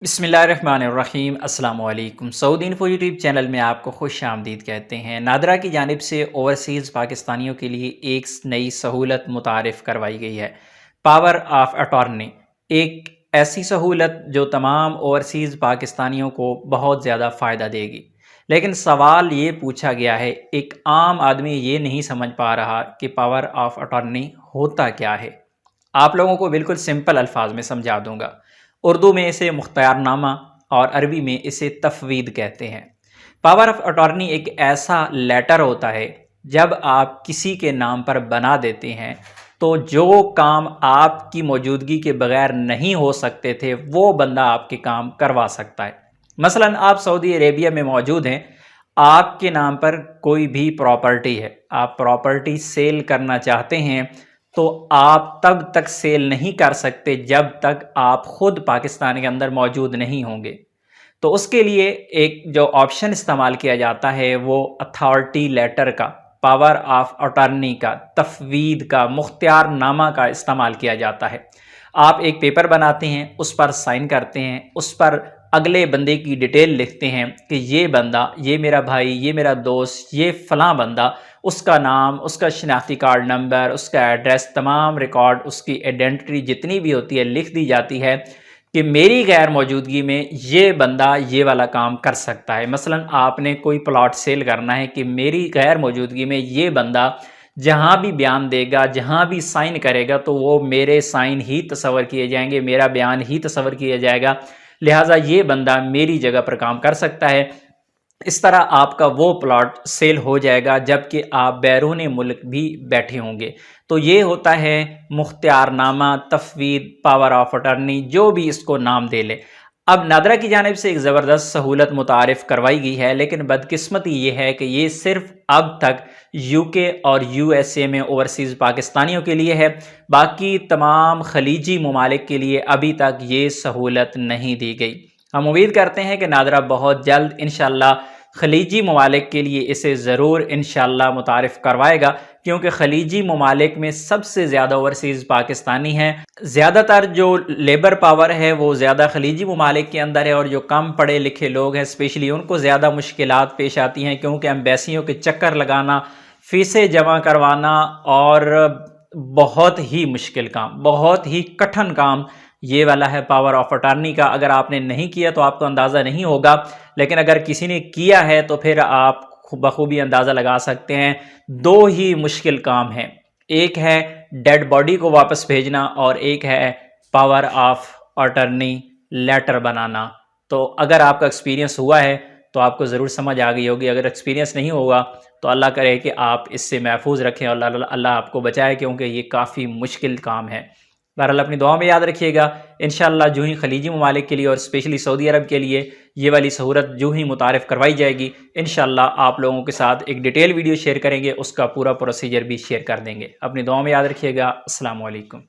بسم اللہ الرحمن الرحیم۔ السلام علیکم۔ سعودی انفو یوٹیوب چینل میں آپ کو خوش آمدید کہتے ہیں۔ نادرا کی جانب سے اوورسیز پاکستانیوں کے لیے ایک نئی سہولت متعارف کروائی گئی ہے، پاور آف اٹارنی۔ ایک ایسی سہولت جو تمام اوورسیز پاکستانیوں کو بہت زیادہ فائدہ دے گی، لیکن سوال یہ پوچھا گیا ہے، ایک عام آدمی یہ نہیں سمجھ پا رہا کہ پاور آف اٹارنی ہوتا کیا ہے۔ آپ لوگوں کو بالکل سمپل الفاظ میں سمجھا دوں گا۔ اردو میں اسے مختار نامہ اور عربی میں اسے تفویض کہتے ہیں۔ پاور آف اٹارنی ایک ایسا لیٹر ہوتا ہے جب آپ کسی کے نام پر بنا دیتے ہیں تو جو کام آپ کی موجودگی کے بغیر نہیں ہو سکتے تھے وہ بندہ آپ کے کام کروا سکتا ہے۔ مثلا آپ سعودی عربیہ میں موجود ہیں، آپ کے نام پر کوئی بھی پراپرٹی ہے، آپ پراپرٹی سیل کرنا چاہتے ہیں تو آپ تب تک سیل نہیں کر سکتے جب تک آپ خود پاکستان کے اندر موجود نہیں ہوں گے۔ تو اس کے لیے ایک جو آپشن استعمال کیا جاتا ہے وہ اتھارٹی لیٹر کا، پاور آف اٹارنی کا، تفویض کا، مختار نامہ کا استعمال کیا جاتا ہے۔ آپ ایک پیپر بناتے ہیں، اس پر سائن کرتے ہیں، اس پر اگلے بندے کی ڈیٹیل لکھتے ہیں کہ یہ بندہ، یہ میرا بھائی، یہ میرا دوست، یہ فلاں بندہ، اس کا نام، اس کا شناختی کارڈ نمبر، اس کا ایڈریس، تمام ریکارڈ، اس کی ایڈنٹی جتنی بھی ہوتی ہے لکھ دی جاتی ہے کہ میری غیر موجودگی میں یہ بندہ یہ والا کام کر سکتا ہے۔ مثلا آپ نے کوئی پلاٹ سیل کرنا ہے کہ میری غیر موجودگی میں یہ بندہ جہاں بھی بیان دے گا، جہاں بھی سائن کرے گا تو وہ میرے سائن ہی تصور کیے جائیں گے، میرا بیان ہی تصور کیا جائے گا، لہٰذا یہ بندہ میری جگہ پر کام کر سکتا ہے۔ اس طرح آپ کا وہ پلاٹ سیل ہو جائے گا جبکہ آپ بیرون ملک بھی بیٹھے ہوں گے۔ تو یہ ہوتا ہے مختار نامہ، تفویض، پاور آف اٹارنی، جو بھی اس کو نام دے لے۔ اب نادرا کی جانب سے ایک زبردست سہولت متعارف کروائی گئی ہے، لیکن بدقسمتی یہ ہے کہ یہ صرف اب تک یو کے اور یو ایس اے میں اوورسیز پاکستانیوں کے لیے ہے، باقی تمام خلیجی ممالک کے لیے ابھی تک یہ سہولت نہیں دی گئی۔ ہم امید کرتے ہیں کہ نادرا بہت جلد انشاءاللہ خلیجی ممالک کے لیے اسے ضرور انشاءاللہ متعارف کروائے گا، کیونکہ خلیجی ممالک میں سب سے زیادہ اوورسیز پاکستانی ہیں۔ زیادہ تر جو لیبر پاور ہے وہ زیادہ خلیجی ممالک کے اندر ہے، اور جو کم پڑھے لکھے لوگ ہیں اسپیشلی ان کو زیادہ مشکلات پیش آتی ہیں، کیونکہ ایمبیسیوں کے چکر لگانا، فیسیں جمع کروانا اور بہت ہی مشکل کام، بہت ہی کٹھن کام یہ والا ہے پاور آف اٹارنی کا۔ اگر آپ نے نہیں کیا تو آپ کو اندازہ نہیں ہوگا، لیکن اگر کسی نے کیا ہے تو پھر آپ بخوبی اندازہ لگا سکتے ہیں۔ دو ہی مشکل کام ہیں، ایک ہے ڈیڈ باڈی کو واپس بھیجنا اور ایک ہے پاور آف اٹارنی لیٹر بنانا۔ تو اگر آپ کا ایکسپیرینس ہوا ہے تو آپ کو ضرور سمجھ آ گئی ہوگی، اگر ایکسپیرینس نہیں ہوگا تو اللہ کرے کہ آپ اس سے محفوظ رکھیں اور اللہ آپ کو بچائے، کیونکہ یہ کافی مشکل کام ہے۔ بہرحال اپنی دعا میں یاد رکھیے گا، انشاءاللہ جو ہی خلیجی ممالک کے لیے اور اسپیشلی سعودی عرب کے لیے یہ والی سہولت جو ہی متعارف کروائی جائے گی، انشاءاللہ آپ لوگوں کے ساتھ ایک ڈیٹیل ویڈیو شیئر کریں گے، اس کا پورا پروسیجر بھی شیئر کر دیں گے۔ اپنی دعا میں یاد رکھیے گا۔ السلام علیکم۔